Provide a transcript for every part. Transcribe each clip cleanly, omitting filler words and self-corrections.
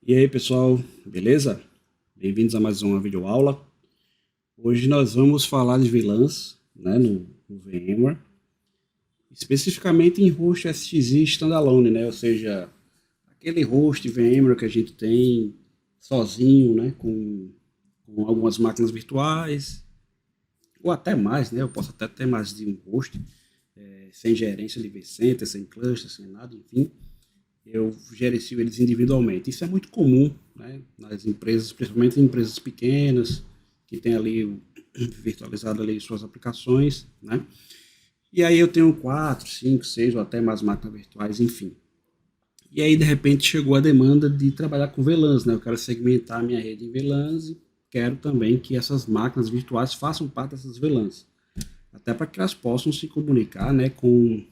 E aí pessoal, beleza? Bem-vindos a mais uma videoaula. Hoje nós vamos falar de VLANs, né, no VMware, especificamente em host SXI standalone, né, ou seja, aquele host VMware que a gente tem sozinho, né, com algumas máquinas virtuais, ou até mais, né, eu posso até ter mais de um host, sem gerência de vCenter, sem cluster, sem nada, enfim. Eu gerencio eles individualmente. Isso é muito comum, né, nas empresas, principalmente em empresas pequenas, que tem ali virtualizado ali suas aplicações, né? E aí eu tenho 4, 5, 6 ou até mais máquinas virtuais, enfim. E aí, de repente, chegou a demanda de trabalhar com VLANs, né? Eu quero segmentar a minha rede em VLANs e quero também que essas máquinas virtuais façam parte dessas VLANs. Até para que elas possam se comunicar, né, com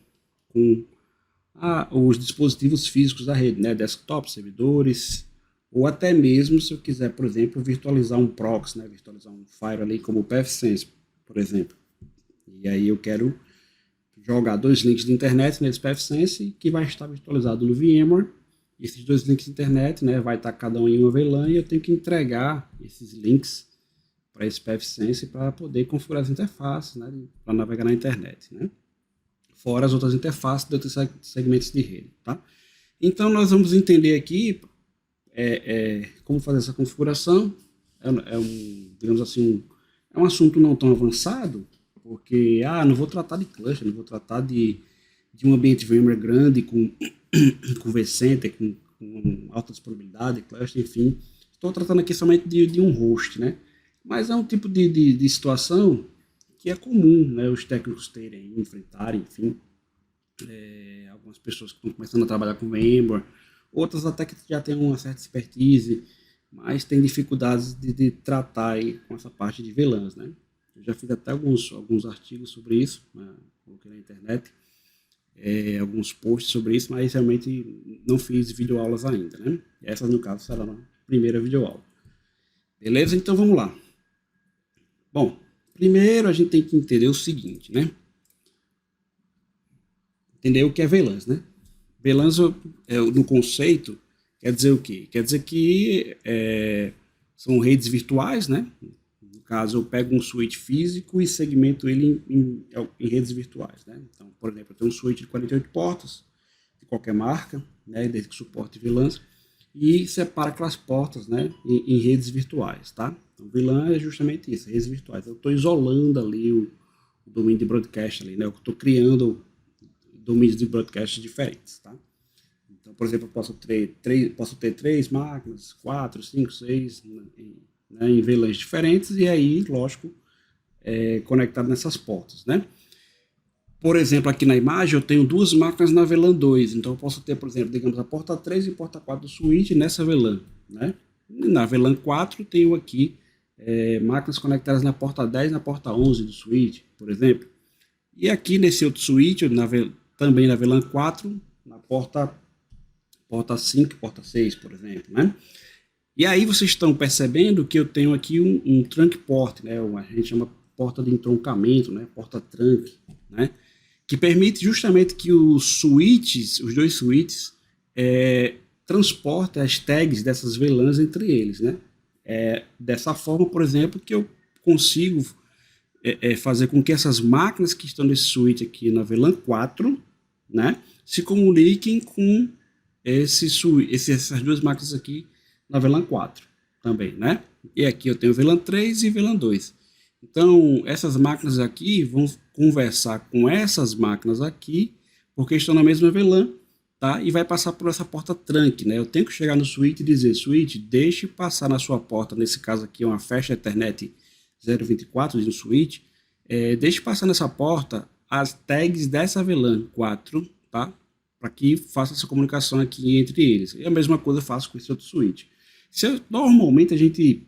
os dispositivos físicos da rede, né, desktop, servidores, ou até mesmo se eu quiser, por exemplo, virtualizar um proxy, né, virtualizar um firewall ali como o pfSense, por exemplo. E aí eu quero jogar dois links de internet nesse pfSense que vai estar virtualizado no VMware. Esses dois links de internet, né, vai estar cada um em uma VLAN e eu tenho que entregar esses links para esse pfSense para poder configurar as interfaces, né, para navegar na internet, né? Fora as outras interfaces de outros segmentos de rede, tá? Então nós vamos entender aqui como fazer essa configuração. Digamos assim, é um assunto não tão avançado, porque não vou tratar de cluster, não vou tratar de um ambiente VMware grande com vCenter, com alta disponibilidade, cluster, enfim. Estou tratando aqui somente de um host, né? Mas é um tipo de situação que é comum, né, os técnicos terem, enfrentarem, enfim. Algumas pessoas que estão começando a trabalhar com VMware, outras até que já têm uma certa expertise, mas têm dificuldades de tratar aí com essa parte de VLANs, né? Eu já fiz até alguns artigos sobre isso, né, coloquei na internet, alguns posts sobre isso, mas realmente não fiz videoaulas ainda, né? Essa, no caso, será a primeira videoaula. Beleza? Então vamos lá. Bom, primeiro a gente tem que entender o seguinte, né? Entender o que é VLANs, né? VLANs, no conceito, quer dizer o quê? Quer dizer que são redes virtuais, né? No caso, eu pego um switch físico e segmento ele em redes virtuais, né? Então, por exemplo, eu tenho um switch de 48 portas, de qualquer marca, né? Desde que suporte VLANs, e separa aquelas portas, né? Em redes virtuais, tá? Então, VLAN é justamente isso, redes virtuais. Eu estou isolando ali o domínio de broadcast ali, né? Eu estou criando domínios de broadcast diferentes, tá? Então, por exemplo, eu posso ter três máquinas, 4, 5, 6, né, em VLANs diferentes, e aí, lógico, conectado nessas portas, né? Por exemplo, aqui na imagem eu tenho duas máquinas na VLAN 2, então eu posso ter, por exemplo, digamos, a porta 3 e a porta 4 do switch nessa VLAN, né? Na VLAN 4 tenho aqui máquinas conectadas na porta 10 e na porta 11 do switch, por exemplo. E aqui nesse outro switch, também na VLAN 4, na porta 5 e porta 6, por exemplo, né? E aí vocês estão percebendo que eu tenho aqui um trunk port, né? A gente chama porta de entroncamento, né? Porta trunk, né? Que permite justamente que os dois switches, transportem as tags dessas VLANs entre eles, né? Dessa forma, por exemplo, que eu consigo fazer com que essas máquinas que estão nesse switch aqui na VLAN 4, né, se comuniquem com essas duas máquinas aqui na VLAN 4 também, né? E aqui eu tenho VLAN 3 e VLAN 2. Então, essas máquinas aqui vão conversar com essas máquinas aqui, porque estão na mesma VLAN, tá? E vai passar por essa porta trunk, né? Eu tenho que chegar no switch e dizer, switch, deixe passar na sua porta, nesse caso aqui é uma Fast Ethernet 024 de um switch, deixe passar nessa porta as tags dessa VLAN 4, tá? Para que faça essa comunicação aqui entre eles. E a mesma coisa eu faço com esse outro switch. Normalmente a gente,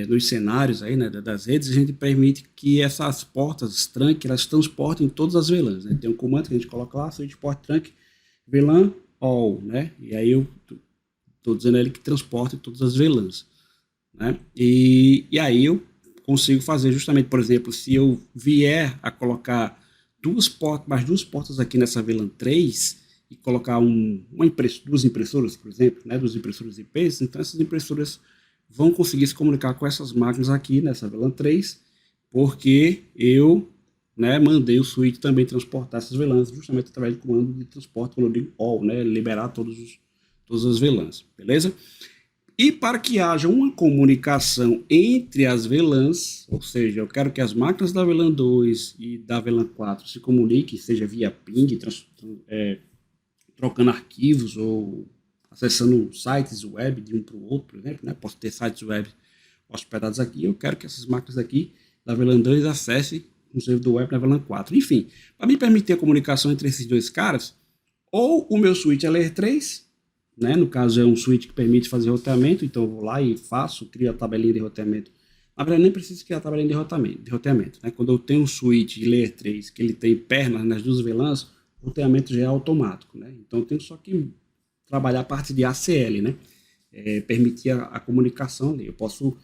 nos cenários aí, né, das redes, a gente permite que essas portas trunk, elas transportem todas as VLANs, né? Tem um comando que a gente coloca lá, switch port trunk, VLAN all, né? E aí eu estou dizendo a ele que transporte todas as VLANs, né? E aí eu consigo fazer justamente, por exemplo, se eu vier a colocar mais duas portas aqui nessa VLAN 3, e colocar duas impressoras, por exemplo, né, duas impressoras IPs, então essas impressoras vão conseguir se comunicar com essas máquinas aqui nessa VLAN 3, porque eu, né, mandei o switch também transportar essas VLANs justamente através do comando de transporte, quando eu digo all, né, liberar todas as VLANs, beleza? E para que haja uma comunicação entre as VLANs, ou seja, eu quero que as máquinas da VLAN 2 e da VLAN 4 se comuniquem, seja via ping, trocando arquivos ou acessando sites web de um para o outro, por exemplo, né? Posso ter sites web hospedados aqui, eu quero que essas máquinas aqui da VLAN 2 acessem um servidor web da VLAN 4. Enfim, para me permitir a comunicação entre esses dois caras, ou o meu switch é Layer 3, né? No caso é um switch que permite fazer roteamento, então eu vou lá e crio a tabelinha de roteamento. Na verdade, nem preciso criar a tabelinha de roteamento, né? Quando eu tenho um switch de Layer 3 que ele tem pernas nas duas VLANs, o roteamento já é automático, né? Então eu tenho só que trabalhar a parte de ACL, né? Permitir a comunicação ali. Eu posso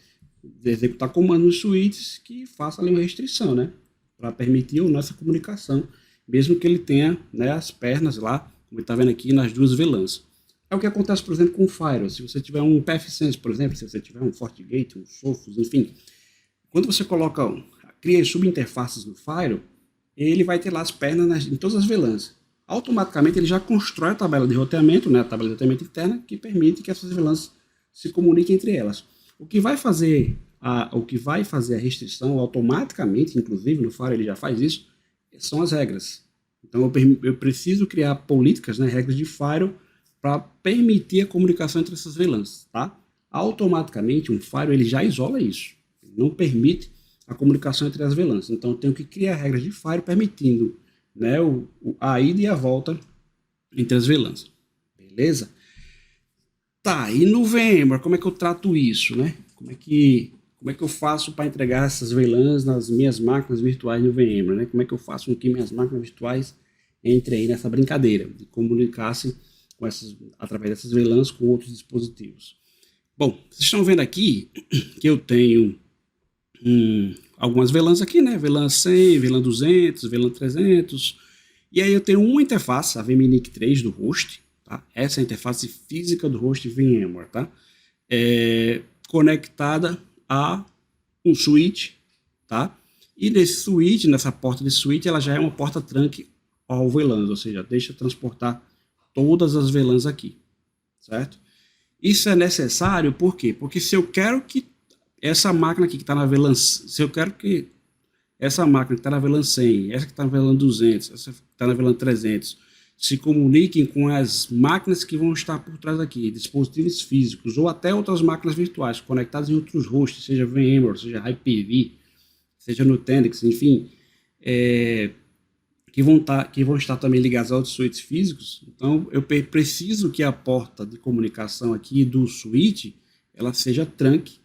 executar comandos nos switches que façam ali uma restrição, né? Para permitir a nossa comunicação, mesmo que ele tenha, né, as pernas lá, como está vendo aqui, nas duas VLANs. É o que acontece, por exemplo, com o Firewall. Se você tiver um pfSense, por exemplo, se você tiver um FortiGate, um Sophos, enfim, quando você cria subinterfaces no Firewall, ele vai ter lá as pernas em todas as VLANs. Automaticamente ele já constrói a tabela de roteamento, né, a tabela de roteamento interna, que permite que essas VLANs se comuniquem entre elas. O que vai fazer a restrição automaticamente, inclusive no Firewall ele já faz isso, são as regras. Então eu preciso criar políticas, né, regras de Firewall, para permitir a comunicação entre essas VLANs, tá? Automaticamente, um firewall ele já isola isso. Ele não permite a comunicação entre as VLANs. Então, eu tenho que criar regras de firewall permitindo, né, a ida e a volta entre as VLANs. Beleza? Tá, e no VMware, como é que eu trato isso, né? Como é que eu faço para entregar essas VLANs nas minhas máquinas virtuais no VMware, né? Como é que eu faço com que minhas máquinas virtuais entrem aí nessa brincadeira de comunicar-se através dessas VLANs com outros dispositivos? Bom, vocês estão vendo aqui que eu tenho algumas VLANs aqui, né? VLAN 100, VLAN 200, VLAN 300. E aí eu tenho uma interface, a VMNIC 3 do host, tá? Essa é a interface física do host VMware, tá? Conectada a um switch, tá? E nessa porta de switch, ela já é uma porta trunk ao VLANs, ou seja, deixa transportar todas as VLANs aqui, certo? Isso é necessário por quê? Porque se eu quero que essa máquina aqui que está na VLAN, se eu quero que essa máquina que está na VLAN 100, essa que está na VLAN 200, essa que está na VLAN 300, se comuniquem com as máquinas que vão estar por trás aqui, dispositivos físicos ou até outras máquinas virtuais conectadas em outros hosts, seja VMware, seja Hyper-V, seja Nutanix, enfim, que vão estar também ligados a outros switches físicos. Então, eu preciso que a porta de comunicação aqui do switch, ela seja trunk,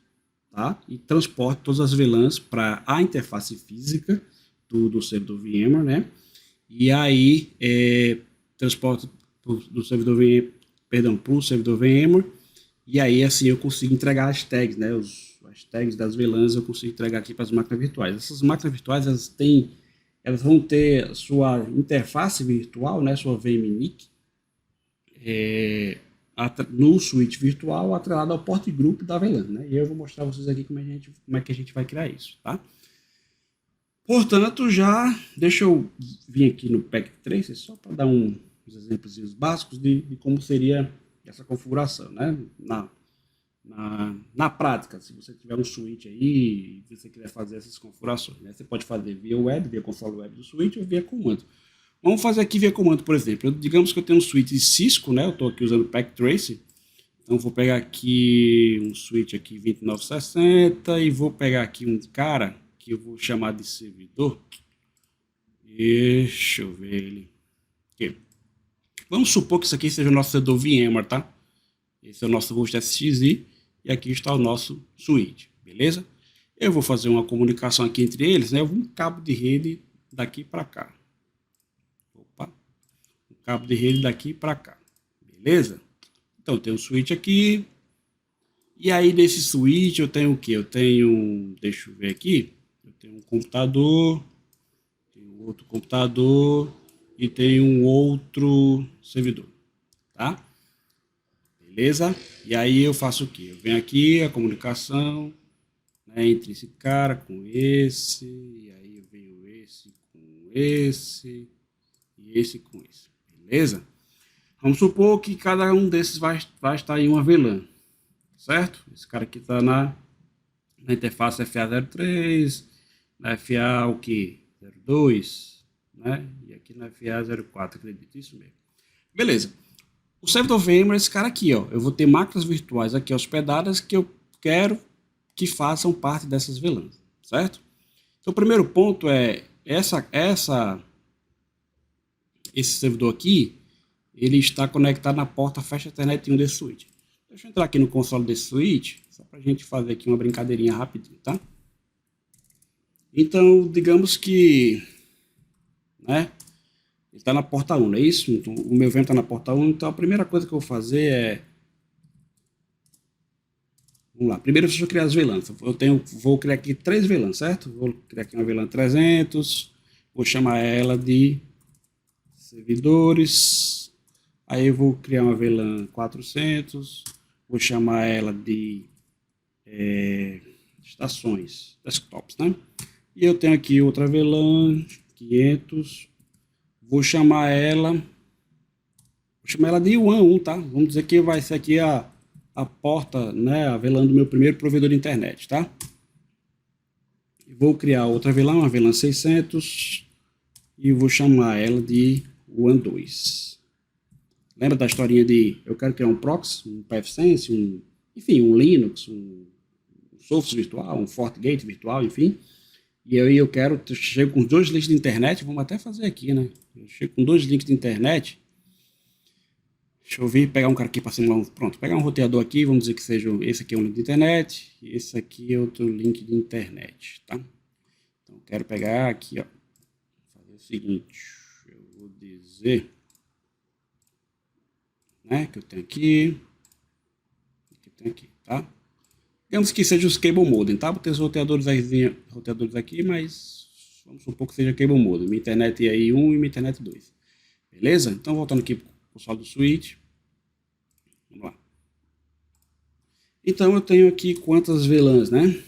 tá? E transporte todas as VLANs para a interface física do servidor VMware, né? E aí, transporte do servidor VMware, para o servidor VMware, e aí, assim, eu consigo entregar as tags, né? As tags das VLANs eu consigo entregar aqui para as máquinas virtuais. Essas máquinas virtuais, elas vão ter sua interface virtual, né, sua VMNIC, no switch virtual atrelado ao port group da VLAN, né? E eu vou mostrar a vocês aqui como é que a gente vai criar isso, tá? Portanto, deixa eu vir aqui no Pack Tracer só para dar uns exemplos básicos de como seria essa configuração, né? Na prática, se você tiver um switch aí e você quiser fazer essas configurações, né? Você pode fazer via web, via console web do switch ou via comando. Vamos fazer aqui via comando, por exemplo. Digamos que eu tenho um switch Cisco, né? Eu estou aqui usando o Pack Tracer. Então, vou pegar aqui um switch aqui 2960 e vou pegar aqui um cara que eu vou chamar de servidor. Deixa eu ver ele. Aqui. Vamos supor que isso aqui seja o nosso servidor VMware, tá? Esse é o nosso host SXI e aqui está o nosso switch, beleza? Eu vou fazer uma comunicação aqui entre eles, né? Um cabo de rede daqui para cá. Opa! Um cabo de rede daqui para cá, beleza? Então, tem um switch aqui. E aí, desse switch, eu tenho o quê? Deixa eu ver aqui. Eu tenho um computador. Tenho outro computador. e tem um outro servidor, tá? Beleza? E aí eu faço o quê? Eu venho aqui, a comunicação, né, entre esse cara com esse, e aí eu venho esse com esse, e esse com esse, beleza? Vamos supor que cada um desses vai estar em uma VLAN, certo? Esse cara aqui está na interface FA03, na FA o que? 02, né? E aqui na FA 04, acredito, isso mesmo. Beleza. O servidor VMware é esse cara aqui, ó. Eu vou ter máquinas virtuais aqui hospedadas que eu quero que façam parte dessas VLANs, certo? Então, o primeiro ponto é esse servidor aqui, ele está conectado na porta Fast Ethernet 1 desse switch. Deixa eu entrar aqui no console desse switch, só para a gente fazer aqui uma brincadeirinha rapidinho, tá? Então, digamos que, né, ele está na porta 1, não é isso? Então, o meu VM está na porta 1, então a primeira coisa que eu vou fazer é... Vamos lá, primeiro deixa eu criar as VLANs. Vou criar aqui 3 VLANs, certo? Vou criar aqui uma VLAN 300, vou chamar ela de servidores, aí eu vou criar uma VLAN 400, vou chamar ela de estações, desktops, né? E eu tenho aqui outra VLAN 500, vou chamar ela de WAN 1, tá? Vamos dizer que vai ser aqui a porta, né, a VLAN do meu primeiro provedor de internet, tá? Vou criar outra VLAN, uma VLAN 600, e vou chamar ela de WAN 2. Lembra da historinha de eu quero criar um proxy, um pfSense, enfim, um Linux, um Sophos virtual, um FortiGate virtual, enfim. E aí eu chego com 2 links de internet, vamos até fazer aqui, né? Eu chego com 2 links de internet. Deixa eu vir, pegar um cara aqui para simular pronto, pegar um roteador aqui, vamos dizer que seja esse aqui é um link de internet, e esse aqui é outro link de internet, tá? Então eu quero pegar aqui, ó, fazer o seguinte, eu vou dizer, né, que eu tenho aqui, tá? Digamos que seja os cable modem, tá? Vou ter os roteadores aqui, mas vamos supor que seja cable modem, minha internet aí 1 e minha internet 2, beleza? Então voltando aqui pro console do switch, vamos lá. Então eu tenho aqui quantas VLANs, né?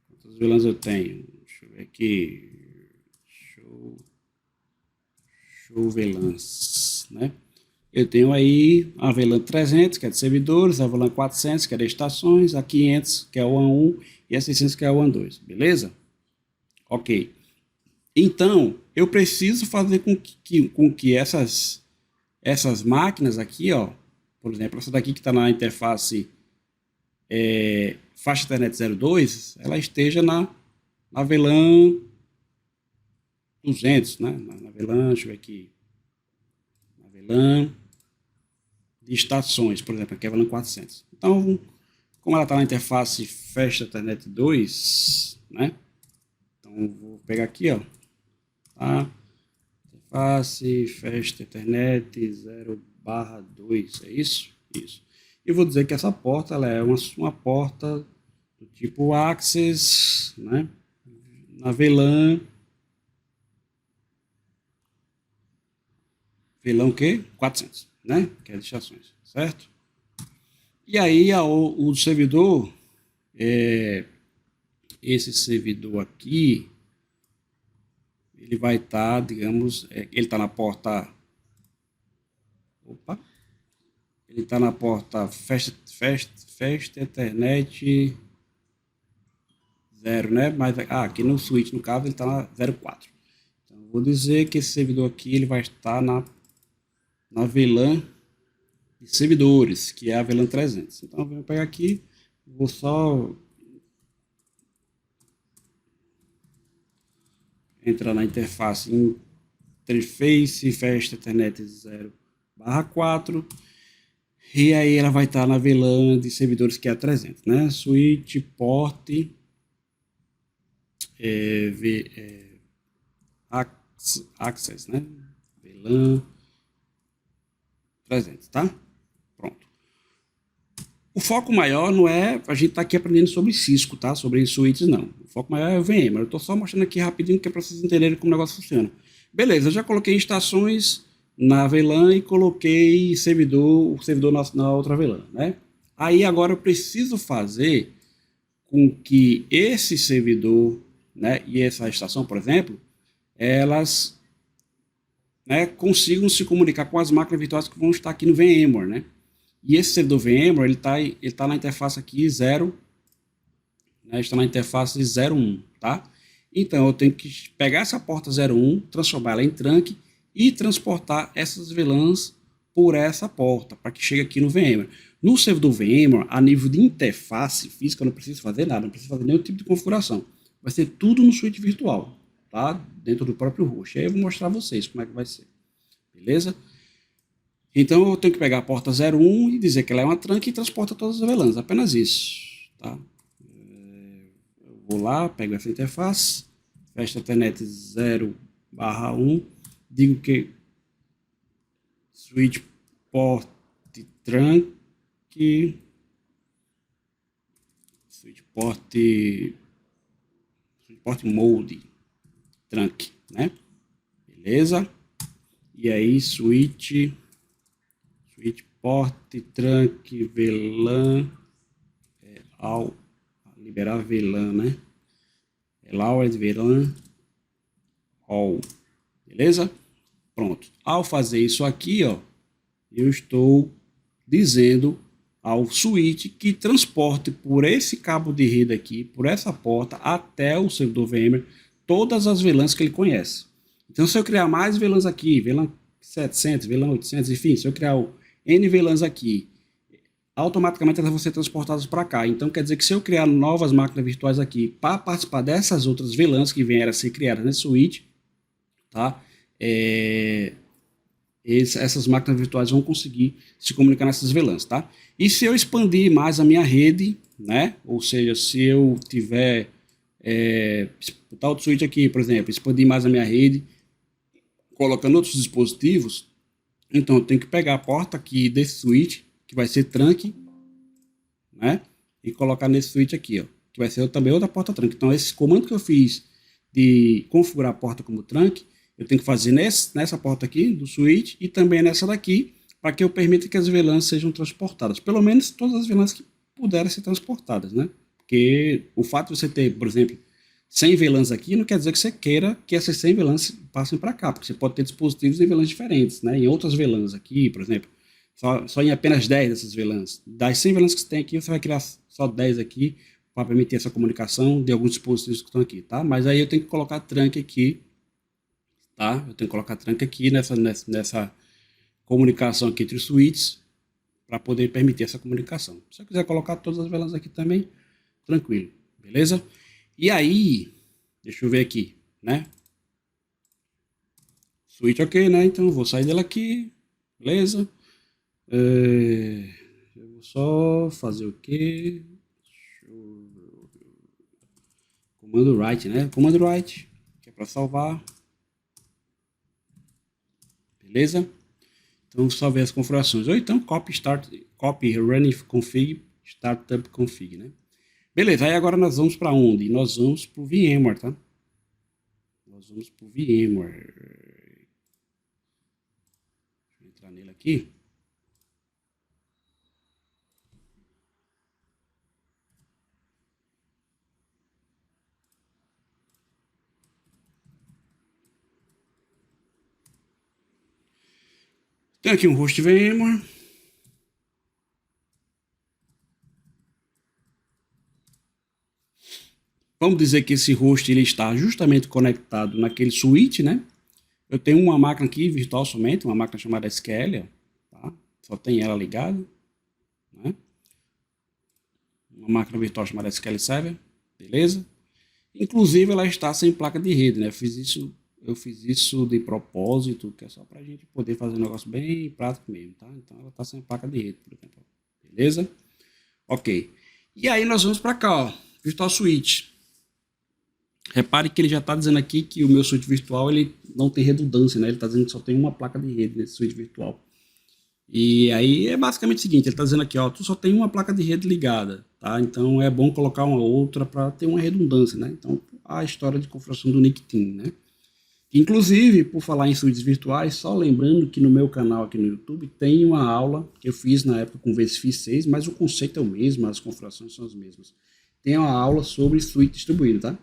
Quantas VLANs eu tenho? Deixa eu ver aqui. Show VLANs, né? Eu tenho aí a VLAN 300, que é de servidores, a VLAN 400, que é de estações, a 500, que é o WAN 1, e a 600, que é o WAN 2, beleza? Ok. Então, eu preciso fazer com que essas máquinas aqui, ó, por exemplo, essa daqui que está na interface Fast Ethernet 02, ela esteja na VLAN 200, né? Na VLAN, deixa eu ver aqui, na VLAN de estações, por exemplo, aqui é a VLAN 400. Então, como ela está na interface Fast Ethernet 2, né? Então, vou pegar aqui, ó, tá? Interface Fast Ethernet 0/2, é isso? Isso. E vou dizer que essa porta ela é uma porta do tipo Access, né? Na VLAN o quê? 400, né? Que é de estações, certo? E aí o servidor, esse servidor aqui, ele vai estar, digamos, ele está na porta, ele está na porta Fast Ethernet 0, né? Mas aqui no switch, no caso, ele está na 04. Então, eu vou dizer que esse servidor aqui, ele vai estar na VLAN de servidores, que é a VLAN 300. Então, eu vou pegar aqui, vou só entrar na interface Interface Fast Ethernet 0/4, e aí ela vai estar na VLAN de servidores, que é a 300, né? Switch, port, Access, né? VLAN 300, tá? Pronto. O foco maior não é a gente tá aqui aprendendo sobre Cisco, tá? Sobre switches, não. O foco maior é o VMware. Eu tô só mostrando aqui rapidinho que é para vocês entenderem como o negócio funciona. Beleza, eu já coloquei estações na VLAN e coloquei o servidor na outra VLAN, né? Aí agora eu preciso fazer com que esse servidor, né, e essa estação, por exemplo, elas, né, consigam se comunicar com as máquinas virtuais que vão estar aqui no VMware, né? E esse servidor VMware, ele tá na interface aqui 0, né, está na interface 01, tá? Então eu tenho que pegar essa porta 01, transformar ela em trunk e transportar essas VLANs por essa porta, para que chegue aqui no VMware. No servidor VMware, a nível de interface física, eu não preciso fazer nada, não preciso fazer nenhum tipo de configuração. Vai ser tudo no switch virtual, tá? Dentro do próprio host. Aí eu vou mostrar a vocês como é que vai ser. Beleza? Então eu tenho que pegar a porta 01 e dizer que ela é uma trunk e transporta todas as VLANs. Apenas isso, tá? Eu vou lá, pego essa interface, fecho a Ethernet 0/1, digo que switch port trunk, switch port mode trunk, né? Beleza? E aí switch port trunk VLAN ao liberar VLAN, né? Allowed VLAN all. Beleza? Pronto. Ao fazer isso aqui, ó, eu estou dizendo ao switch que transporte por esse cabo de rede aqui, por essa porta, até o servidor VMware, todas as VLANs que ele conhece. Então, se eu criar mais VLANs aqui, VLAN 700, VLAN 800, enfim, se eu criar o N VLANs aqui, automaticamente elas vão ser transportadas para cá. Então, quer dizer que se eu criar novas máquinas virtuais aqui para participar dessas outras VLANs que vieram a ser criadas nesse switch, tá? Essas máquinas virtuais vão conseguir se comunicar nessas VLANs, tá? E se eu expandir mais a minha rede, né? Ou seja, se eu tiver botar outro switch aqui, por exemplo, expandir mais a minha rede, colocando outros dispositivos, então eu tenho que pegar a porta aqui desse switch, que vai ser trunk, né? E colocar nesse switch aqui, ó, que vai ser também outra porta trunk. Então esse comando que eu fiz de configurar a porta como trunk, eu tenho que fazer nessa porta aqui do switch e também nessa daqui, para que eu permita que as VLANs sejam transportadas. Pelo menos todas as VLANs que puderem ser transportadas, né? Porque o fato de você ter, por exemplo, 100 VLANs aqui, não quer dizer que você queira que essas 100 VLANs passem para cá, porque você pode ter dispositivos em VLANs diferentes, né? Em outras VLANs aqui, por exemplo, só em apenas 10 dessas VLANs. Das 100 VLANs que você tem aqui, você vai criar só 10 aqui, para permitir essa comunicação de alguns dispositivos que estão aqui, tá? Mas aí eu tenho que colocar trunk aqui, tá? Eu tenho que colocar trunk aqui nessa comunicação aqui entre os switches, para poder permitir essa comunicação. Se eu quiser colocar todas as VLANs aqui também, tranquilo, beleza? E aí, deixa eu ver aqui, né? Switch ok, né? Então eu vou sair dela aqui, beleza? Eu vou só fazer o quê? Comando write, né? Comando write, que é para salvar. Beleza? Então salvei as configurações. Ou então copy running config startup config, né? Beleza, aí agora nós vamos para onde? Nós vamos para o VMware, tá? Nós vamos para o VMware. Deixa eu entrar nele aqui. Tem aqui um host VMware. Vamos dizer que esse host ele está justamente conectado naquele switch, né? Eu tenho uma máquina aqui virtual somente, uma máquina chamada SQL, tá? Só tem ela ligada, né? Uma máquina virtual chamada SQL Server, beleza? Inclusive ela está sem placa de rede, né? Eu fiz isso de propósito, que é só para a gente poder fazer um negócio bem prático mesmo, tá? Então ela está sem placa de rede, por exemplo, beleza? Ok. E aí nós vamos para cá, ó, Virtual Switch. Repare que ele já está dizendo aqui que o meu switch virtual ele não tem redundância, né? Ele está dizendo que só tem uma placa de rede nesse switch virtual. E aí é basicamente o seguinte, ele está dizendo aqui, ó, tu só tem uma placa de rede ligada, tá? Então é bom colocar uma outra para ter uma redundância, né? Então a história de configuração do NIC Team, né? Inclusive, por falar em suítes virtuais, só lembrando que no meu canal aqui no YouTube tem uma aula que eu fiz na época com o VSFI 6, mas o conceito é o mesmo, as configurações são as mesmas. Tem uma aula sobre suíte distribuído, tá?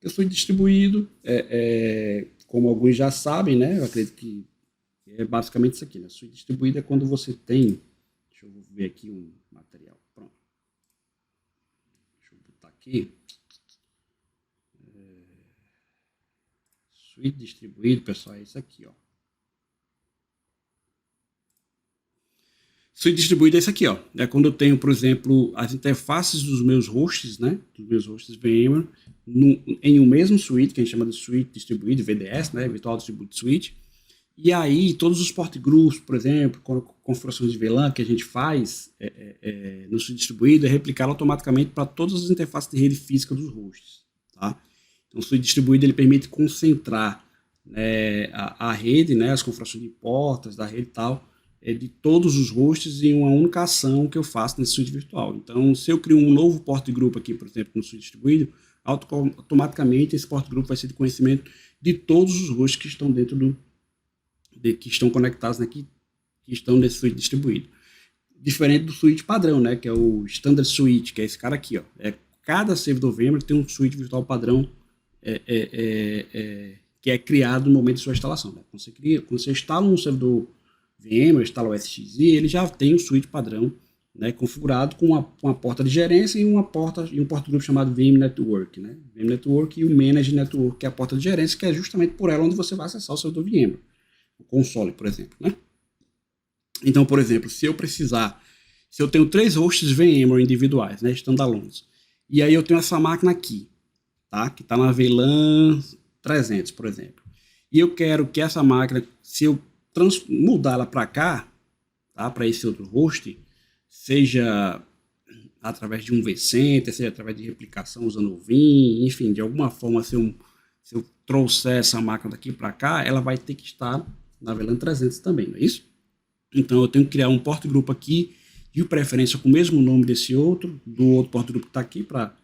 O suíte distribuído, como alguns já sabem, né? Eu acredito que é basicamente isso aqui, né? Suíte distribuída é quando você tem... Deixa eu ver aqui um material. Pronto. Deixa eu botar aqui. Suíte distribuído, pessoal, é isso aqui, ó. Suíte distribuído é isso aqui, ó. É quando eu tenho, por exemplo, as interfaces dos meus hosts, né? Dos meus hosts VMware, em um mesmo suíte, que a gente chama de suíte distribuído, VDS, né? Virtual Distributed Suite. E aí, todos os port groups, por exemplo, com configurações de VLAN que a gente faz no suíte distribuído, é replicado automaticamente para todas as interfaces de rede física dos hosts, tá? Então, o suíte distribuído ele permite concentrar, né, a rede, né, as configurações de portas da rede e tal, de todos os hosts em uma única ação que eu faço nesse suíte virtual. Então, se eu crio um novo port group aqui, por exemplo, no suíte distribuído, automaticamente esse port group vai ser de conhecimento de todos os hosts que estão dentro que estão conectados, né, que estão nesse suíte distribuído. Diferente do suíte padrão, né, que é o Standard Suite, que é esse cara aqui, ó. Cada servidor VMware tem um suíte virtual padrão que é criado no momento de sua instalação. Né? Quando você instala um servidor VMware, instala o SXI, ele já tem um suíte padrão, né, configurado com uma porta de gerência e um port group chamado VM Network. Né? VM Network e o Manage Network, que é a porta de gerência, que é justamente por ela onde você vai acessar o servidor VMware. O console, por exemplo. Né? Então, por exemplo, se eu tenho 3 hosts VMware individuais, né, standalones, e aí eu tenho essa máquina aqui, tá? Que está na VLAN 300, por exemplo. E eu quero que essa máquina, se eu mudar ela para cá, tá? Para esse outro host, seja através de um vCenter, seja através de replicação usando o Vim, enfim, de alguma forma, se eu trouxer essa máquina daqui para cá, ela vai ter que estar na VLAN 300 também, não é isso? Então eu tenho que criar um port group aqui, de preferência com o mesmo nome desse outro, do outro port group que está aqui, para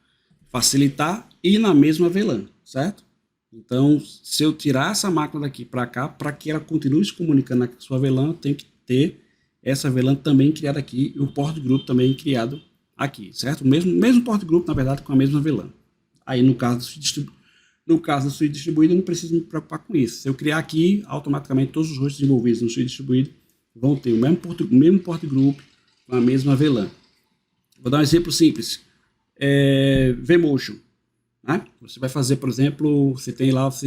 facilitar, e na mesma VLAN, certo? Então, se eu tirar essa máquina daqui para cá, para que ela continue se comunicando com a sua VLAN, eu tenho que ter essa VLAN também criada aqui, e o port group também criado aqui, certo? O mesmo port group, na verdade, com a mesma VLAN. Aí, no caso do suíte distribuído, eu não preciso me preocupar com isso. Se eu criar aqui, automaticamente todos os hosts envolvidos no suíte distribuído vão ter o mesmo port group com a mesma VLAN. Vou dar um exemplo simples. vMotion. Né? Você vai fazer, por exemplo, você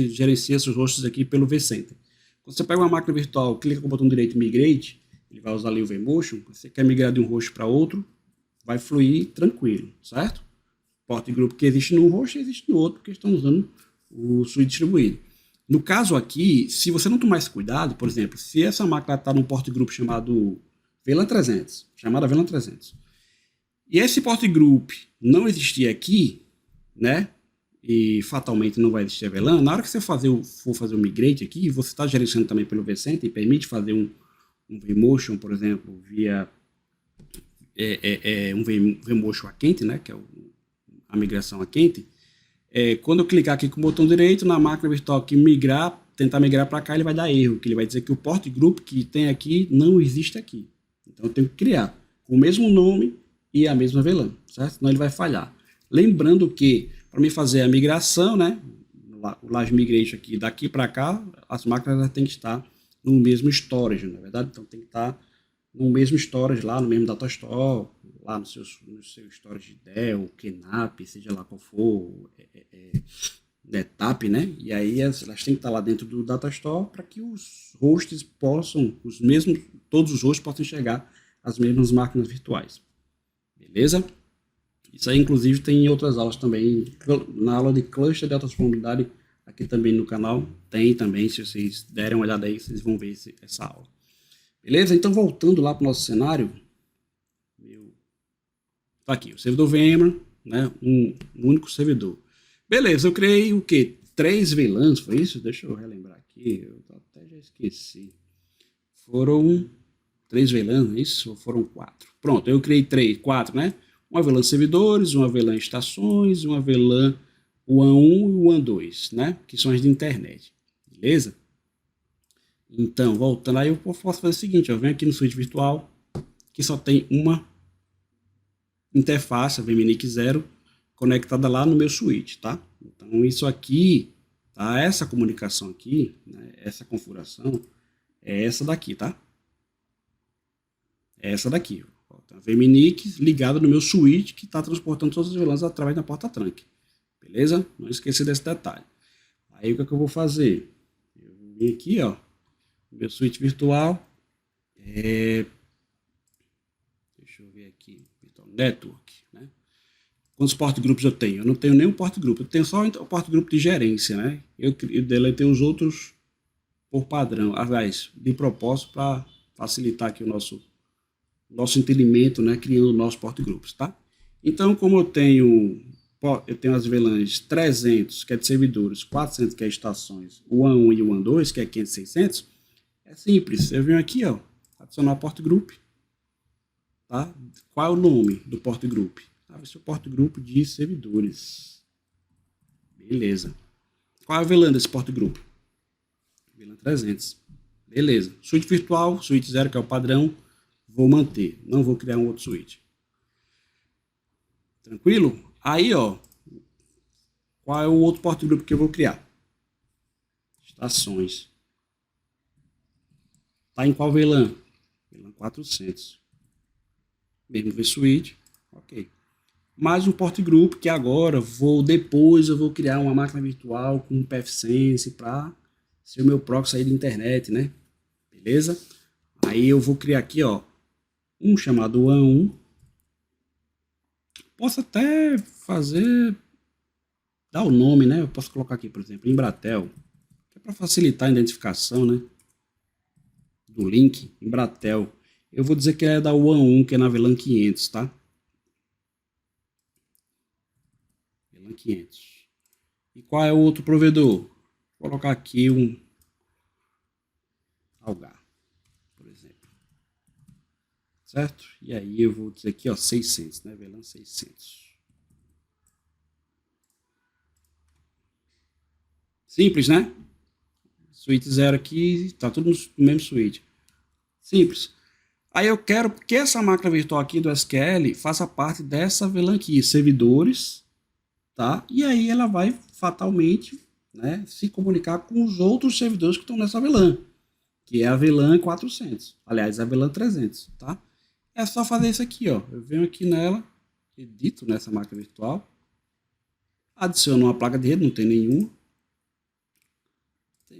gerencia seus hosts aqui pelo vCenter. Quando você pega uma máquina virtual, clica com o botão direito Migrate, ele vai usar ali o vMotion, você quer migrar de um host para outro, vai fluir tranquilo, certo? Port group que existe num host existe no outro, porque estão usando o suíte distribuído. No caso aqui, se você não tomar esse cuidado, por exemplo, se essa máquina está num port group chamado VLAN 300, e esse port group não existir aqui, né, e fatalmente não vai existir a VLAN, na hora que você for fazer o migrate aqui, você está gerenciando também pelo vCenter e permite fazer um vMotion, por exemplo, via um vMotion a quente, né, que é a migração a quente. Quando eu clicar aqui com o botão direito na máquina virtual que tentar migrar para cá, ele vai dar erro, que ele vai dizer que o port group que tem aqui não existe aqui. Então eu tenho que criar com o mesmo nome e a mesma VLAN, certo? Senão ele vai falhar. Lembrando que para mim fazer a migração, né, o Live Migration aqui daqui para cá, as máquinas têm que estar no mesmo storage, na verdade, então tem que estar no mesmo storage lá, no mesmo data store, lá no seu storage de Dell, QNAP, seja lá qual for, NetApp, né? E aí elas têm que estar lá dentro do data store para que os hosts todos os hosts possam chegar às mesmas máquinas virtuais. Beleza? Isso aí, inclusive, tem em outras aulas também. Na aula de cluster de alta disponibilidade, aqui também no canal, tem também. Se vocês derem uma olhada aí, vocês vão ver essa aula. Beleza? Então, voltando lá para o nosso cenário. Tá aqui, o servidor VMware, né? Um único servidor. Beleza, eu criei o quê? 3 VLANs, foi isso? Deixa eu relembrar aqui, eu até já esqueci. Foram 3 VLANs, é isso? Ou foram 4? Pronto, eu criei 4, né? Uma VLAN servidores, uma VLAN estações, uma VLAN WAN 1 e WAN 2, né? Que são as de internet. beleza? Então, voltando aí, eu posso fazer o seguinte, eu venho aqui no switch virtual, que só tem uma interface, a VMNIC 0, conectada lá no meu switch, tá? Então, isso aqui, tá? Essa comunicação aqui, né? Essa configuração, é essa daqui, tá? É essa daqui, ó. Tem a VMNIC ligada no meu switch, que está transportando todas as VLANs através da porta trunk, beleza? Não esqueça desse detalhe. Aí, o que é que eu vou fazer? Eu vou vir aqui, ó, meu switch virtual, deixa eu ver aqui, Virtual Network, né? Quantos portgrupos eu tenho? Eu não tenho nenhum portgrupo, eu tenho só o portgrupo de gerência, né? Eu deletei os outros por padrão, aliás, de propósito para facilitar aqui o nosso entendimento, né? Criando nossos portgrupos, tá? Então, como eu tenho as VLANs 300, que é de servidores, 400, que é estações, o WAN1 e o WAN2, que é 500 e 600, é simples. Eu venho aqui, ó, adicionar o portgroup, tá? Qual é o nome do portgroup? Vai ser o portgroup de servidores. Beleza. Qual é a VLAN desse portgroup? VLAN 300. Beleza. Switch virtual, switch 0, que é o padrão, vou manter. Não vou criar um outro switch. Tranquilo? Aí, ó, qual é o outro portgroup que eu vou criar? Estações. Tá em qual VLAN? VLAN 400. Mesmo vSwitch. Ok. Mais um portgroup que agora depois eu vou criar uma máquina virtual com pfSense para ser o meu proxy aí de internet, né? Beleza? Aí eu vou criar aqui, ó, um chamado WAN1. Posso até dar o nome, né? Eu posso colocar aqui, por exemplo, Embratel, que é para facilitar a identificação, né? Do link, Embratel. Eu vou dizer que é da WAN1, que é na VLAN 500, tá? VLAN 500. E qual é o outro provedor? Vou colocar aqui um Algar, por exemplo. Certo? E aí eu vou dizer aqui, ó, 600, né? VLAN 600. Simples, né? Switch 0 aqui, tá tudo no mesmo switch. Simples. Aí eu quero que essa máquina virtual aqui do SQL faça parte dessa VLAN aqui, servidores, tá? E aí ela vai fatalmente, né, se comunicar com os outros servidores que estão nessa VLAN, que é a VLAN 400. Aliás, a VLAN 300, tá? É só fazer isso aqui, ó. Eu venho aqui nela, edito nessa máquina virtual, adiciono uma placa de rede, não tem nenhuma.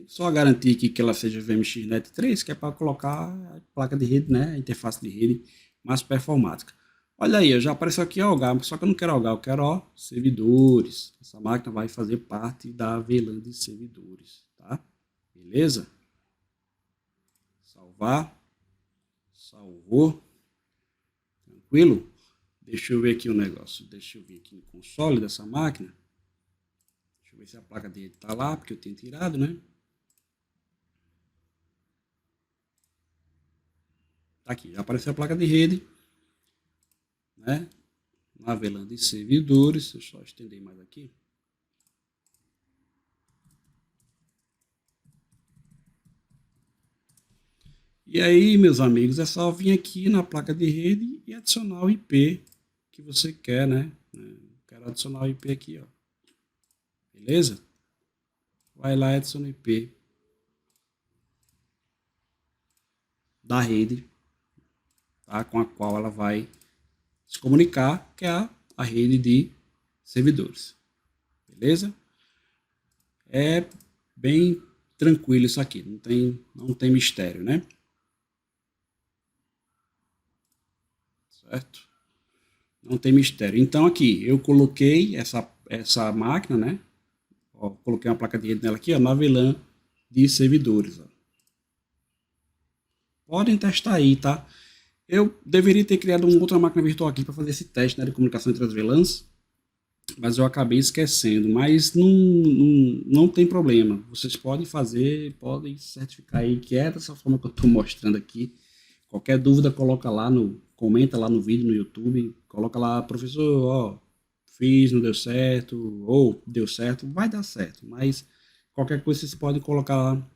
Só garantir aqui que ela seja VMXNet 3, que é para colocar a placa de rede, né, a interface de rede mais performática. Olha aí, já apareceu aqui Algar, só que eu não quero Algar, eu quero, ó, servidores. Essa máquina vai fazer parte da VLAN de servidores, tá? Beleza? Salvar. Salvou. Tranquilo? Deixa eu ver aqui o negócio. Deixa eu vir aqui no console dessa máquina. Deixa eu ver se a placa de rede está lá, porque eu tenho tirado, né? Tá aqui, já apareceu a placa de rede, né? Na VLAN de servidores. Deixa eu só estender mais aqui. E aí, meus amigos, é só vir aqui na placa de rede e adicionar o IP que você quer, né? Quero adicionar o IP aqui, ó. Beleza? Vai lá e adiciona o IP da rede, tá? Com a qual ela vai se comunicar, que é a rede de servidores. Beleza? É bem tranquilo isso aqui, não tem mistério, né? Certo? Não tem mistério. Então aqui, eu coloquei essa máquina, né? Ó, coloquei uma placa de rede nela aqui, ó, na VLAN de servidores. Ó. Podem testar aí, tá? Eu deveria ter criado uma outra máquina virtual aqui para fazer esse teste, né, de comunicação entre as VLANs, mas eu acabei esquecendo. Mas não tem problema. Vocês podem fazer, podem certificar aí que é dessa forma que eu estou mostrando aqui. Qualquer dúvida, comenta lá no vídeo no YouTube, coloca lá, professor, ó, fiz, não deu certo, ou deu certo, vai dar certo. Mas qualquer coisa vocês podem colocar lá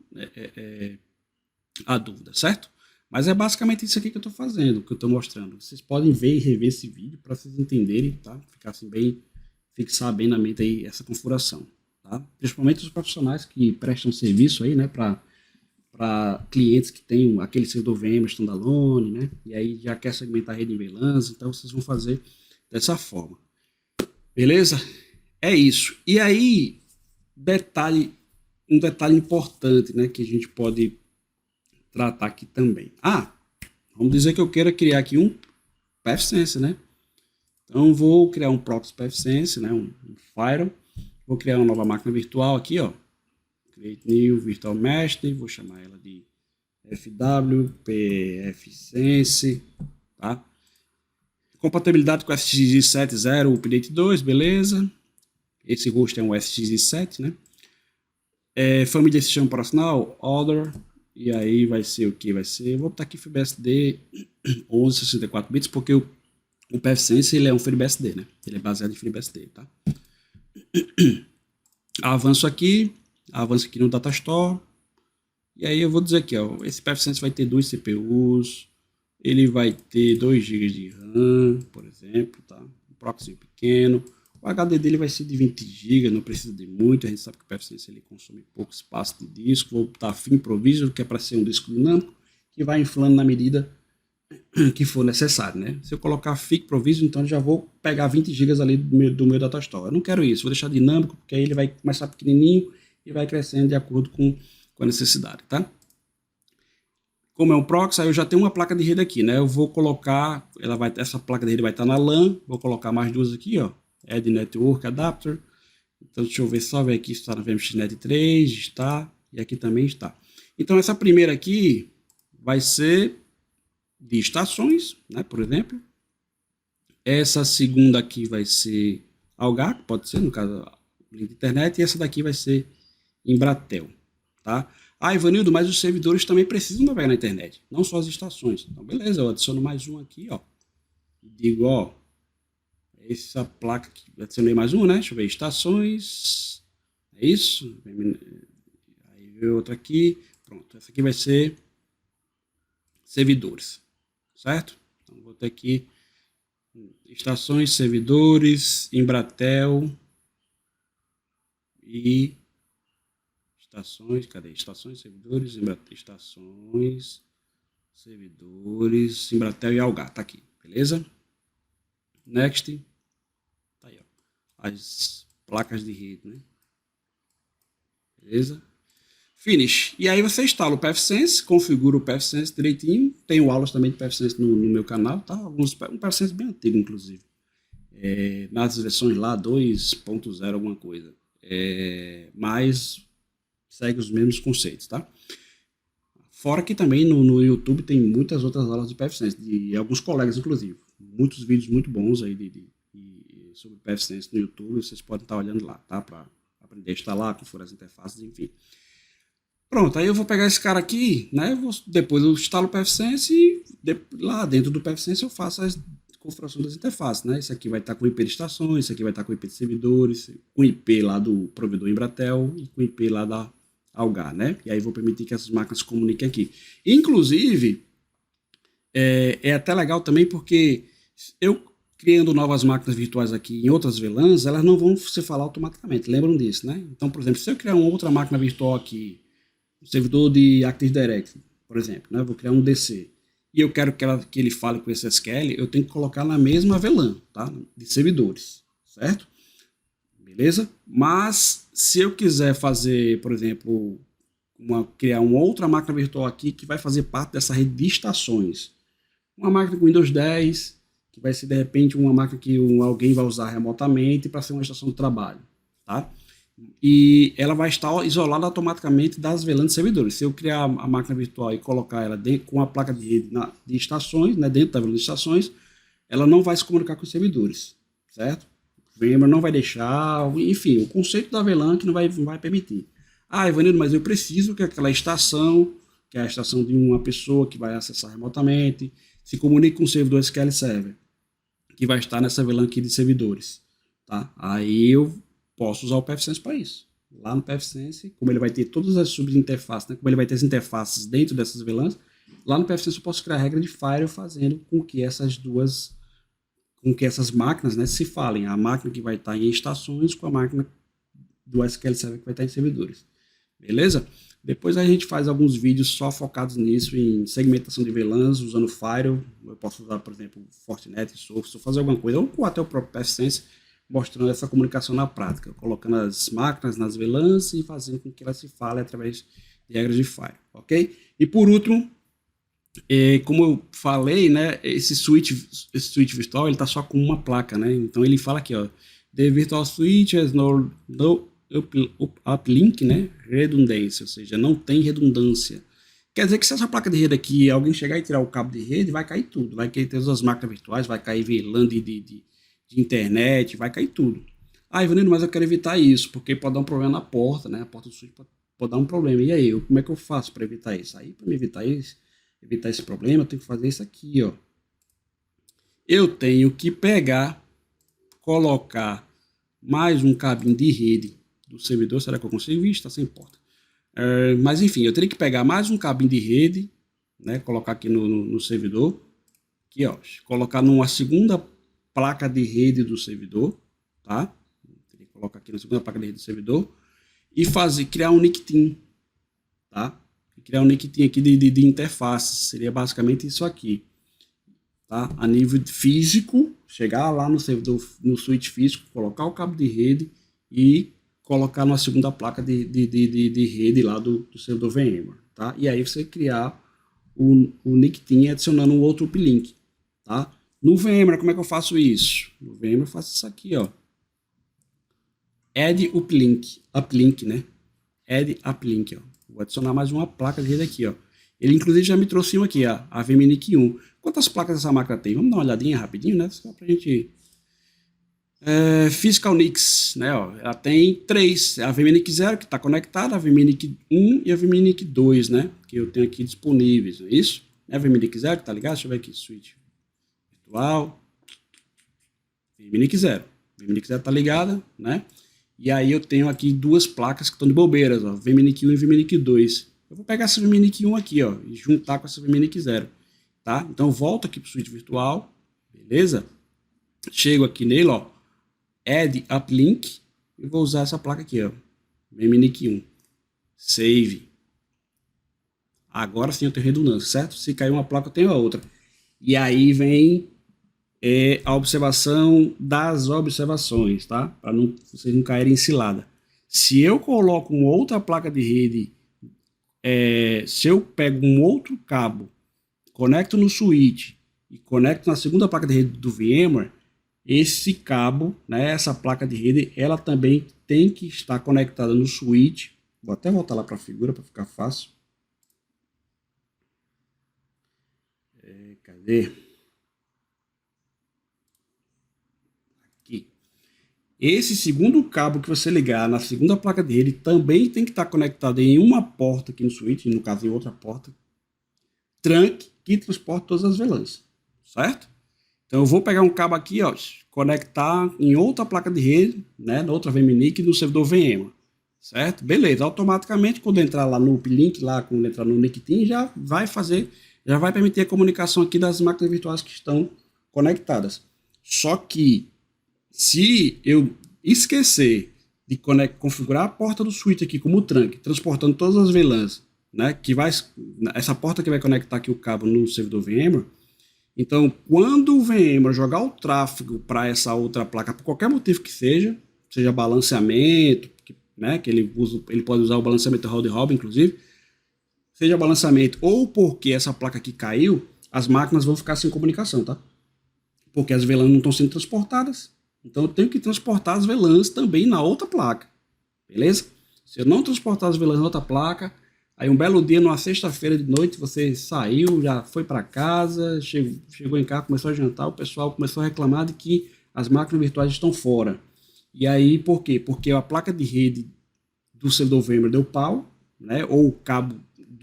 a dúvida, certo? Mas é basicamente isso aqui que eu estou fazendo, que eu estou mostrando. Vocês podem ver e rever esse vídeo para vocês entenderem, tá? Ficar assim bem, fixar bem na mente aí essa configuração, tá? Principalmente os profissionais que prestam serviço aí, né, para clientes que têm aquele servidor VMware standalone, né? E aí já quer segmentar a rede em VLANs, então vocês vão fazer dessa forma. Beleza? É isso. E aí, um detalhe importante, né, que a gente pode tratar aqui também. Vamos dizer que eu queira criar aqui um pfSense, né? Então vou criar um proxy pfSense, né, um firewall. Vou criar uma nova máquina virtual aqui, ó. Create new virtual machine, vou chamar ela de fwpfSense, tá? Compatibilidade com SXI 7.0 Update 2, beleza? Esse host é um SXI 7, né? Família de sistema operacional, Other, e aí vai ser o que? Vai ser, vou botar aqui FreeBSD 1164 bits, porque o pfSense ele é um FreeBSD, né? Ele é baseado em FreeBSD, tá? Avanço aqui no Datastore, e aí eu vou dizer aqui, ó, esse pfSense vai ter 2 CPUs, ele vai ter 2 GB de RAM, por exemplo, tá? Um proxy pequeno. O HD dele vai ser de 20 GB, não precisa de muito. A gente sabe que o pfSense ele consome pouco espaço de disco. Vou botar FIM Provision, que é para ser um disco dinâmico, que vai inflando na medida que for necessário, né? Se eu colocar FIC Provision, então eu já vou pegar 20 GB ali do meu Datastore. Eu não quero isso, vou deixar dinâmico, porque aí ele vai começar pequenininho e vai crescendo de acordo com a necessidade, tá? Como é um proxy, aí eu já tenho uma placa de rede aqui, né? Eu vou colocar, essa placa de rede vai estar na LAN, vou colocar mais duas aqui, ó. Add Network Adapter. Então deixa eu ver só ver aqui se está na VMXNet 3, está, e aqui também está. Então essa primeira aqui vai ser de estações, né, por exemplo. Essa segunda aqui vai ser Algar, pode ser, no caso, link de internet, e essa daqui vai ser Embratel, tá? Ivanildo, mas os servidores também precisam navegar na internet, não só as estações. Então, beleza, eu adiciono mais um aqui, ó. Digo, ó, essa placa aqui, adicionei mais um, né? Deixa eu ver, estações, é isso? Aí veio outra aqui, pronto. Essa aqui vai ser servidores, certo? Então, vou ter aqui estações, servidores, Embratel e estações, cadê? Estações, servidores, estações, servidores, Embratel e Algar, tá aqui, beleza? Next, tá aí, ó, as placas de rede, né? Beleza? Finish. E aí você instala o pfSense, configura o pfSense direitinho. Tenho aulas também de pfSense no meu canal, tá? Um pfSense bem antigo, inclusive. Nas versões lá 2.0 alguma coisa. Mas segue os mesmos conceitos, tá? Fora que também no YouTube tem muitas outras aulas de pfSense, de alguns colegas, inclusive. Muitos vídeos muito bons aí sobre pfSense no YouTube, vocês podem estar olhando lá, tá? Para aprender a instalar, configurar as interfaces, enfim. Pronto, aí eu vou pegar esse cara aqui, né? Depois eu instalo o pfSense e lá dentro do pfSense eu faço as configurações das interfaces, né? Esse aqui vai estar com IP de estações, esse aqui vai estar com IP de servidores, com IP lá do provedor Embratel e com IP lá da Algar, né? E aí vou permitir que essas máquinas se comuniquem aqui. Inclusive, é até legal também porque eu criando novas máquinas virtuais aqui em outras VLANs, elas não vão se falar automaticamente, lembram disso, né? Então, por exemplo, se eu criar uma outra máquina virtual aqui, um servidor de Active Directory, por exemplo, né? Vou criar um DC, e eu quero que ele fale com esse SQL, eu tenho que colocar na mesma VLAN, tá? De servidores, certo? Beleza? Mas, se eu quiser fazer, por exemplo, criar uma outra máquina virtual aqui que vai fazer parte dessa rede de estações, uma máquina com Windows 10, que vai ser de repente uma máquina que alguém vai usar remotamente para ser uma estação de trabalho, tá? E ela vai estar isolada automaticamente das VLANs de servidores. Se eu criar a máquina virtual e colocar ela com a placa de rede de estações, né, dentro da VLAN de estações, ela não vai se comunicar com os servidores, certo? O VMware não vai deixar, enfim, o conceito da VLAN que não vai permitir. Ivanildo, mas eu preciso que aquela estação, que é a estação de uma pessoa que vai acessar remotamente, se comunique com o servidor SQL Server, que vai estar nessa VLAN aqui de servidores, tá? Aí eu posso usar o pfSense para isso, lá no pfSense, como ele vai ter todas as subinterfaces, né? Como ele vai ter as interfaces dentro dessas VLANs, lá no pfSense eu posso criar a regra de firewall fazendo com que essas máquinas, né, se falem. A máquina que vai estar em estações com a máquina do SQL Server que vai estar em servidores. Beleza? Depois a gente faz alguns vídeos só focados nisso, em segmentação de VLANs, usando Firewall. Eu posso usar, por exemplo, Fortinet, Sophos, ou fazer alguma coisa, ou até o próprio pfSense, mostrando essa comunicação na prática, colocando as máquinas nas VLANs e fazendo com que elas se falem através de regras de Firewall, ok? E por último, como eu falei, né, esse switch virtual, ele está só com uma placa, né? Então ele fala aqui, ó, the virtual switch has no uplink, né, redundância, ou seja, não tem redundância. Quer dizer que se essa placa de rede aqui, alguém chegar e tirar o cabo de rede, vai cair tudo, vai cair todas as máquinas virtuais, vai cair VLAN de internet, vai cair tudo. Ah, Ivanildo, mas eu quero evitar isso, porque pode dar um problema na porta, né, a porta do switch pode dar um problema. E aí, como é que eu faço para evitar isso? Aí, para me evitar esse problema, eu tenho que fazer isso aqui, ó. Eu tenho que pegar, colocar mais um cabinho de rede do servidor. Será que eu consigo? Está sem porta. Mas enfim, eu teria que pegar mais um cabinho de rede, né? Colocar aqui no servidor. Aqui, ó. Colocar numa segunda placa de rede do servidor, tá? Teria que colocar aqui na segunda placa de rede do servidor e criar um NICTIN, tá? Criar um NICTIN aqui de interface. Seria basicamente isso aqui, tá? A nível físico, chegar lá no servidor, no switch físico, colocar o cabo de rede e colocar numa segunda placa de rede lá do servidor VMware, tá? E aí você criar o NICTIN adicionando um outro uplink, tá? No VMware, como é que eu faço isso? No VMware eu faço isso aqui, ó. Add uplink, né? Add uplink, ó. Vou adicionar mais uma placa de rede aqui, ó. Ele inclusive já me trouxe uma aqui, ó, a VMNIC 1. Quantas placas essa máquina tem? Vamos dar uma olhadinha rapidinho, né? Só pra gente... Physical NICs, né? Ó, ela tem 3. A VMNIC 0 que está conectada, a VMNIC 1 e a VMNIC 2, né? Que eu tenho aqui disponíveis, não é isso? A VMNIC 0 que tá ligado? Deixa eu ver aqui, switch virtual. VMNIC 0. VMNIC 0 tá ligada, né? E aí eu tenho aqui duas placas que estão de bobeiras, ó, VMNIC 1 e VMNIC 2. Eu vou pegar essa VMNIC 1 aqui, ó, e juntar com essa VMNIC 0, tá? Então eu volto aqui para o switch virtual, beleza? Chego aqui nele, ó, Add Uplink, e vou usar essa placa aqui, ó, VMNIC 1. Save. Agora sim eu tenho redundância, certo? Se cair uma placa eu tenho a outra. E aí vem a observação das observações, tá? Para vocês não caírem em cilada. Se eu coloco uma outra placa de rede, se eu pego um outro cabo, conecto no switch e conecto na segunda placa de rede do VMware, esse cabo, né, essa placa de rede, ela também tem que estar conectada no switch. Vou até voltar lá para a figura para ficar fácil. Cadê? Esse segundo cabo que você ligar na segunda placa de rede também tem que estar conectado em uma porta aqui no switch, no caso em outra porta, trunk, que transporta todas as VLANs, certo? Então eu vou pegar um cabo aqui, ó, conectar em outra placa de rede, né, na outra VMNIC no servidor VMware, certo? Beleza, automaticamente quando entrar lá no uplink, lá quando entrar no NICTIN, já vai permitir a comunicação aqui das máquinas virtuais que estão conectadas. Só que se eu esquecer de configurar a porta do switch aqui como trunk, transportando todas as VLANs, né, essa porta que vai conectar aqui o cabo no servidor VMware, então quando o VMware jogar o tráfego para essa outra placa, por qualquer motivo que seja balanceamento, né, que ele pode usar o balanceamento round-robin, inclusive, seja balanceamento ou porque essa placa aqui caiu, as máquinas vão ficar sem comunicação, tá? Porque as VLANs não estão sendo transportadas. Então eu tenho que transportar as VLANs também na outra placa, beleza? Se eu não transportar as VLANs na outra placa, aí um belo dia, numa sexta-feira de noite, você saiu, já foi para casa, chegou em casa, começou a jantar, o pessoal começou a reclamar de que as máquinas virtuais estão fora. E aí, por quê? Porque a placa de rede do servidor VMware deu pau, né? Ou o cabo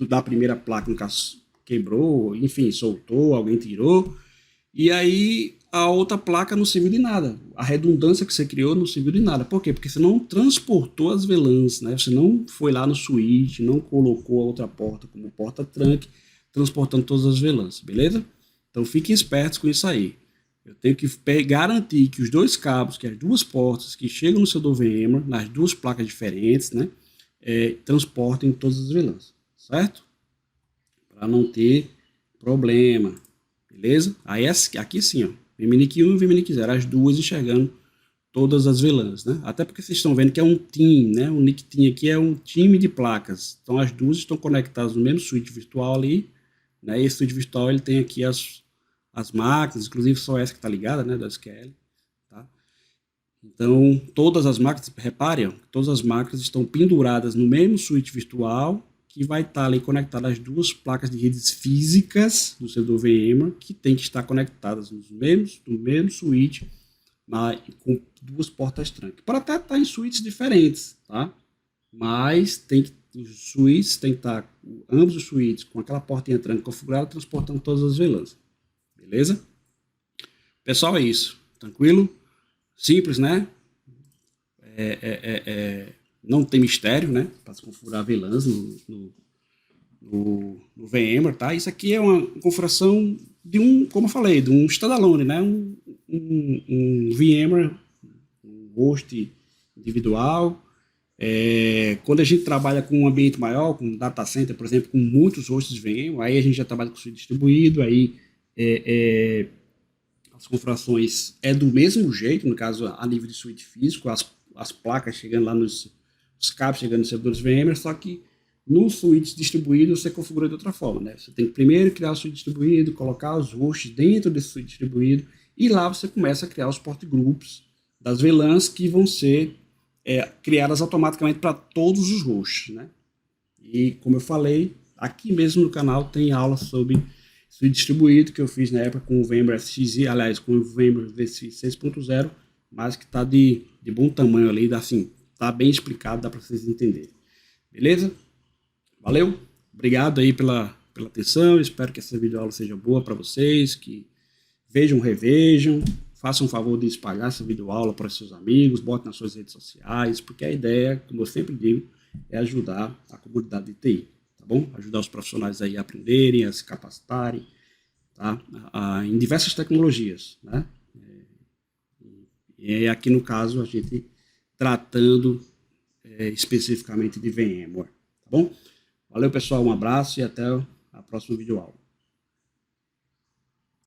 da primeira placa, no caso, quebrou, enfim, soltou, alguém tirou. E aí a outra placa não serviu de nada. A redundância que você criou não serviu de nada. Por quê? Porque você não transportou as VLANs, né? Você não foi lá no switch, não colocou a outra porta como porta-trunk, transportando todas as VLANs, beleza? Então fiquem espertos com isso aí. Eu tenho que garantir que os dois cabos, que as duas portas que chegam no seu VMware, nas duas placas diferentes, né? Transportem todas as VLANs, certo? Para não ter problema, beleza? Aí aqui sim, ó, VMNIC 1 e VMNIC 0, as duas enxergando todas as VLANs, né? Até porque vocês estão vendo que é um team, né? O NIC team aqui é um time de placas. Então as duas estão conectadas no mesmo switch virtual ali, né? E esse switch virtual ele tem aqui as máquinas, inclusive só essa que está ligada, né? Do SQL, tá? Então todas as máquinas, reparem, todas as máquinas estão penduradas no mesmo switch virtual que vai estar ali conectada às duas placas de redes físicas do servidor VMware, que tem que estar conectadas no mesmo switch, com duas portas trunk. Pode até estar em switches diferentes, tá? Mas os switches tem que estar, ambos os switches, com aquela portinha trunk configurada, transportando todas as VLANs. Beleza? Pessoal, é isso. Tranquilo? Simples, né? Não tem mistério, né? Para se configurar VLANs no VMware, tá? Isso aqui é uma configuração de como eu falei, de um standalone, né? Um VMware, um host individual. Quando a gente trabalha com um ambiente maior, com um data center, por exemplo, com muitos hosts VMware, aí a gente já trabalha com switch distribuído, aí as configurações do mesmo jeito, no caso, a nível de switch físico, as placas chegando lá os cabos chegando nos servidores VMware, só que no switch distribuído você configura de outra forma, né? Você tem que primeiro criar o switch distribuído, colocar os hosts dentro desse switch distribuído, e lá você começa a criar os port groups das VLANs que vão ser criadas automaticamente para todos os hosts, né? E como eu falei, aqui mesmo no canal tem aula sobre switch distribuído que eu fiz na época com o VMware FXI, aliás, com o VMware VCI 6.0, mas que está de bom tamanho ali, assim, tá bem explicado, dá para vocês entenderem. Beleza? Valeu? Obrigado aí pela atenção, espero que essa videoaula seja boa para vocês, que vejam, revejam, façam um favor de espalhar essa videoaula para os seus amigos, botem nas suas redes sociais, porque a ideia, como eu sempre digo, é ajudar a comunidade de TI, tá bom? Ajudar os profissionais aí a aprenderem, a se capacitarem, tá? Em diversas tecnologias, né? E aqui no caso a gente tratando especificamente de VMware, tá bom? Valeu pessoal, um abraço e até a próxima videoaula.